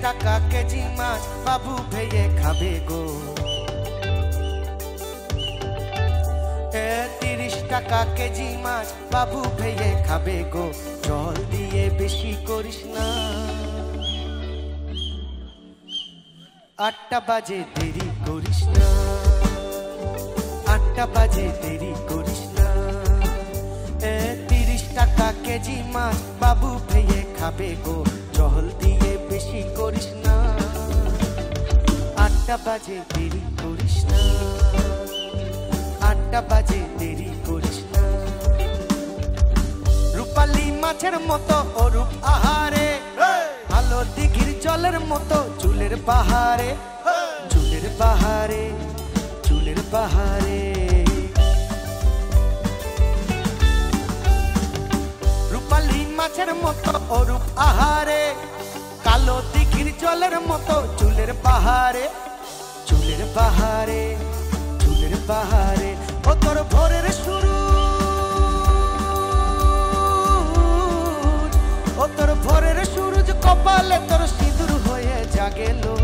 টাকা কেজি মাছ বাবু ভেয়ে খাবে গো। 30 টাকা কেজি মাছ বাবু ভেয়ে খাবে গো। জল দিয়ে বেশি করিস না। 8টা বাজে দেরি করিস না। 8টা বাজে দেরি করিস না। 30 টাকা কেজি মাছ বাবু ভেয়ে খাবে গো। জল দিয়ে বেশি করিস না। 8টা বাজে দেরি করিস না। 8টা বাজে দেরি করিস না। রূপালী মাছের মতো অরূপ আহারে, আলো দিঘির জলের মতো চুলের বাহারে, চুলের বাহারে, চুলের বাহারে। রূপালী মাছের মতো অরূপ আহারে, কালো দিঘির জলের মতো চুলের বাহারে, চুলের বাহারে, চুলের বাহারে। ও তোর ভোরের শুরু, ও তোর ভোরের সূরজ কপালে তোর সিঁদুর হয়ে জাগেলো।